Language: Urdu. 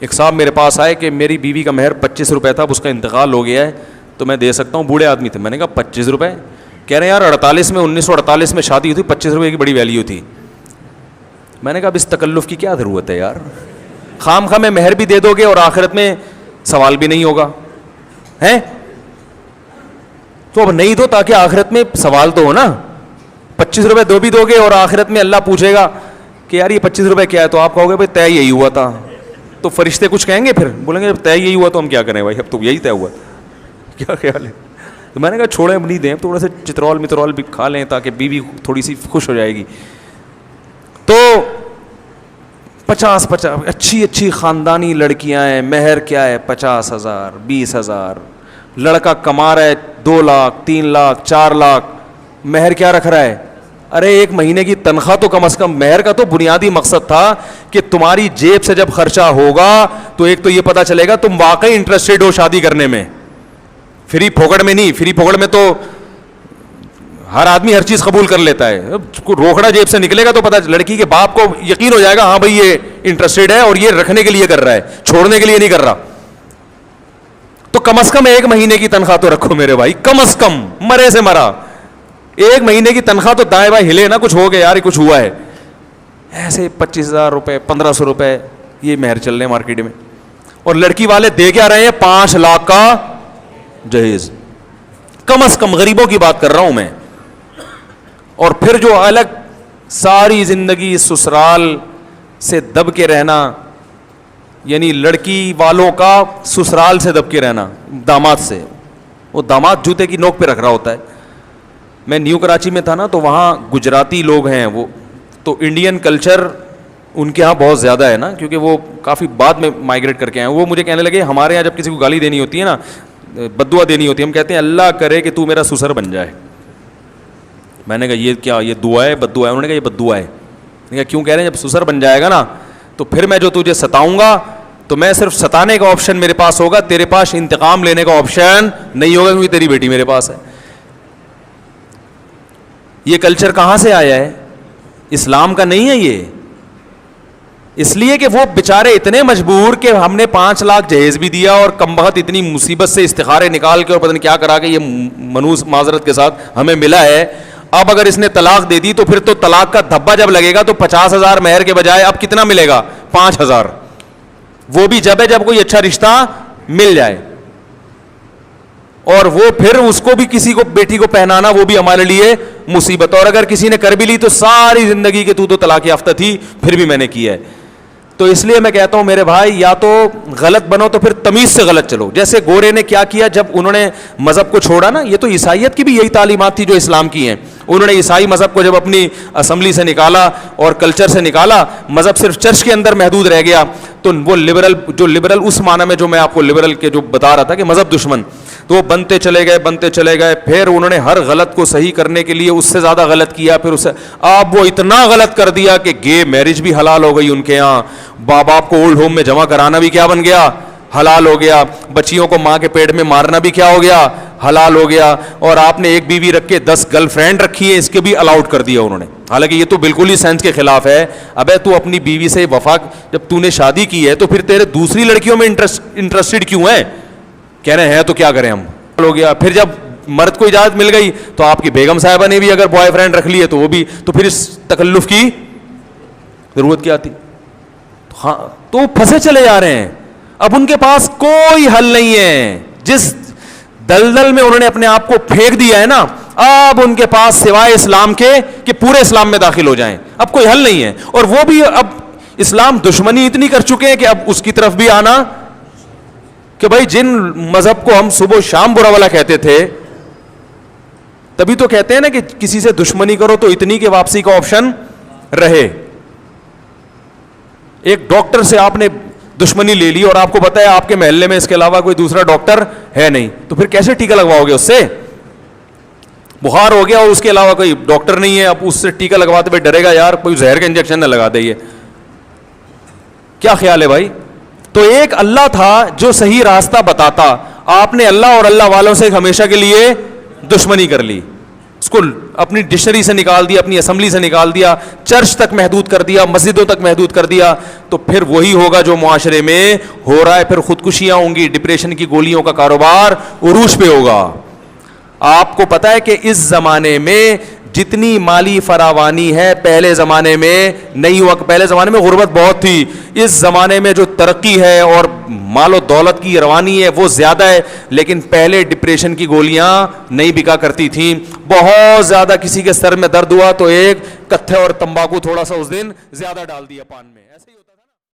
ایک صاحب میرے پاس آئے کہ میری بیوی کا مہر 25 روپے تھا, اب اس کا انتقال ہو گیا ہے تو میں دے سکتا ہوں, بوڑھے آدمی تھے. میں نے کہا 25 روپے؟ کہہ رہے ہیں یار 1948 میں شادی ہوئی تھی, 25 روپے کی بڑی ویلیو تھی. میں نے کہا اب اس تکلف کی کیا ضرورت ہے یار, خام خواہ میں مہر بھی دے دو گے اور آخرت میں سوال بھی نہیں ہوگا ہیں, تو اب نہیں دو تاکہ آخرت میں سوال تو ہو نا. 25 روپے دو بھی دو گے اور آخرت میں اللہ پوچھے گا کہ یار یہ 25 روپے کیا ہے, تو آپ کہو گے بھائی طے یہی ہوا تھا. تو فرشتے کچھ کہیں گے, پھر بولیں گے طے یہی ہوا تو ہم کیا کریں بھائی, اب تو یہی طے ہوا. کیا خیال ہے؟ تو میں نے کہا چھوڑیں, اب نہیں دیں, تھوڑا سا چترول مترول بھی کھا لیں تاکہ بیوی تھوڑی سی خوش ہو جائے گی. تو 50 اچھی اچھی خاندانی لڑکیاں ہیں, مہر کیا ہے 50,000 20,000, لڑکا کما رہا ہے 2 لاکھ 3 لاکھ 4 لاکھ, مہر کیا رکھ رہا ہے؟ ارے 1 مہینے کی تنخواہ تو کم از کم. مہر کا تو بنیادی مقصد تھا کہ تمہاری جیب سے جب خرچہ ہوگا تو ایک تو یہ پتا چلے گا تم واقعی انٹرسٹڈ ہو شادی کرنے میں, فری پھوکڑ میں نہیں. فری پھوکڑ میں تو ہر آدمی ہر چیز قبول کر لیتا ہے, روکڑا جیب سے نکلے گا تو پتا لڑکی کے باپ کو یقین ہو جائے گا ہاں بھائی یہ انٹرسٹڈ ہے اور یہ رکھنے کے لیے کر رہا ہے, چھوڑنے کے لیے نہیں کر رہا. تو کم از کم 1 مہینے کی تنخواہ تو رکھو میرے بھائی, کم از کم, مرے سے مرا 1 مہینے کی تنخواہ تو دائیں بائیں ہلے نا, کچھ ہو گیا یار کچھ ہوا ہے. ایسے 25,000 روپے 1,500 روپے یہ مہر چل رہے ہیں مارکیٹ میں, اور لڑکی والے دے کے آ رہے ہیں 5 لاکھ کا جہیز, کم از کم غریبوں کی بات کر رہا ہوں میں. اور پھر جو الگ ساری زندگی سسرال سے دب کے رہنا, یعنی لڑکی والوں کا سسرال سے دب کے رہنا داماد سے, وہ داماد جوتے کی نوک پہ رکھ رہا ہوتا ہے. میں نیو کراچی میں تھا نا, تو وہاں گجراتی لوگ ہیں, وہ تو انڈین کلچر ان کے ہاں بہت زیادہ ہے نا, کیونکہ وہ کافی بعد میں مائگریٹ کر کے آئے. وہ مجھے کہنے لگے ہمارے یہاں جب کسی کو گالی دینی ہوتی ہے نا, بددعا دینی ہوتی ہے, ہم کہتے ہیں اللہ کرے کہ تو میرا سسر بن جائے. میں نے کہا یہ کیا, یہ دعا ہے بددعا ہے؟ انہوں نے کہا یہ بددعا ہے. میں نے کہا کیوں کہہ رہے ہیں؟ جب سسر بن جائے گا نا تو پھر میں جو تجھے ستاؤں گا تو میں صرف ستانے کا آپشن میرے پاس ہوگا, تیرے پاس انتقام لینے کا آپشن نہیں ہوگا, کیونکہ تیری بیٹی میرے پاس ہے. یہ کلچر کہاں سے آیا ہے؟ اسلام کا نہیں ہے یہ. اس لیے کہ وہ بیچارے اتنے مجبور کہ ہم نے 5 لاکھ جہیز بھی دیا اور کم بخت اتنی مصیبت سے استخارے نکال کے اور پتہ نہیں کیا کرا کے یہ منوس معذرت کے ساتھ ہمیں ملا ہے. اب اگر اس نے طلاق دے دی تو پھر تو طلاق کا دھبا جب لگے گا تو 50,000 مہر کے بجائے اب کتنا ملے گا؟ 5,000. وہ بھی جب ہے جب کوئی اچھا رشتہ مل جائے, اور وہ پھر اس کو بھی کسی کو بیٹی کو پہنانا وہ بھی ہمارے لیے مصیبت. اور اگر کسی نے کر بھی لی تو ساری زندگی کے تو طلاق یافتہ تھی, پھر بھی میں نے کیا ہے. تو اس لیے میں کہتا ہوں میرے بھائی, یا تو غلط بنو تو پھر تمیز سے غلط چلو. جیسے گورے نے کیا کیا جب انہوں نے مذہب کو چھوڑا نا, یہ تو عیسائیت کی بھی یہی تعلیمات تھی جو اسلام کی ہیں. انہوں نے عیسائی مذہب کو جب اپنی اسمبلی سے نکالا اور کلچر سے نکالا, مذہب صرف چرچ کے اندر محدود رہ گیا, تو وہ لبرل اس معنی میں جو میں آپ کو لبرل کے جو بتا رہا تھا کہ مذہب دشمن, تو وہ بنتے چلے گئے. پھر انہوں نے ہر غلط کو صحیح کرنے کے لیے اس سے زیادہ غلط کیا. پھر اسے اب وہ اتنا غلط کر دیا کہ گے میرج بھی حلال ہو گئی ان کے یہاں, باپ باپ کو اولڈ ہوم میں جمع کرانا بھی کیا بن گیا؟ حلال ہو گیا. بچیوں کو ماں کے پیٹ میں مارنا بھی کیا ہو گیا؟ حلال ہو گیا. اور آپ نے ایک بیوی رکھ کے 10 گرل فرینڈ رکھی ہے, اس کے بھی الاؤڈ کر دیا انہوں نے. حالانکہ یہ تو بالکل ہی سائنس کے خلاف ہے. ابے تو اپنی بیوی سے وفا, جب تو نے شادی کی ہے تو پھر تیرے دوسری لڑکیوں میں انٹرسٹڈ کیوں ہے؟ کہہ رہے ہیں تو کیا کریں ہم. ہو گیا. پھر جب مرد کو اجازت مل گئی تو آپ کی بیگم صاحبہ نے بھی اگر بوائے فرینڈ رکھ لیے تو وہ بھی, تو پھر اس تکلف کی ضرورت کیا تھی؟ ہاں, تو پھنسے چلے جا رہے ہیں. اب ان کے پاس کوئی حل نہیں ہے. جس دلدل میں انہوں نے اپنے آپ کو پھینک دیا ہے نا, اب ان کے پاس سوائے اسلام کے کہ پورے اسلام میں داخل ہو جائیں, اب کوئی حل نہیں ہے. اور وہ بھی اب اسلام دشمنی اتنی کر چکے ہیں کہ اب اس کی طرف بھی آنا, کہ بھائی جن مذہب کو ہم صبح شام برا والا کہتے تھے, تبھی تو کہتے ہیں نا کہ کسی سے دشمنی کرو تو اتنی کہ واپسی کا آپشن رہے. ایک ڈاکٹر سے آپ نے دشمنی لے لی اور آپ کو پتا ہے آپ کے محلے میں اس کے علاوہ کوئی دوسرا ڈاکٹر ہے نہیں, تو پھر کیسے ٹیکا لگواؤ گے اس سے؟ بخار ہو گیا اور اس کے علاوہ کوئی ڈاکٹر نہیں ہے, اب اس سے ٹیکا لگواتے ہوئے ڈرے گا یار کوئی زہر کا انجیکشن نہ لگا دے. یہ کیا خیال ہے بھائی؟ تو ایک اللہ تھا جو صحیح راستہ بتاتا, آپ نے اللہ اور اللہ والوں سے ہمیشہ کے لیے دشمنی کر لی. اس کو اپنی ڈکشنری سے نکال دیا, اپنی اسمبلی سے نکال دیا, چرچ تک محدود کر دیا, مسجدوں تک محدود کر دیا, تو پھر وہی ہوگا جو معاشرے میں ہو رہا ہے. پھر خودکشیاں ہوں گی, ڈپریشن کی گولیوں کا کاروبار عروج پہ ہوگا. آپ کو پتا ہے کہ اس زمانے میں جتنی مالی فراوانی ہے پہلے زمانے میں نہیں ہوا. پہلے زمانے میں غربت بہت تھی, اس زمانے میں جو ترقی ہے اور مال و دولت کی روانی ہے وہ زیادہ ہے, لیکن پہلے ڈپریشن کی گولیاں نہیں بکا کرتی تھیں. بہت زیادہ کسی کے سر میں درد ہوا تو ایک کتھے اور تمباکو تھوڑا سا اس دن زیادہ ڈال دیا پان میں, ایسے ہی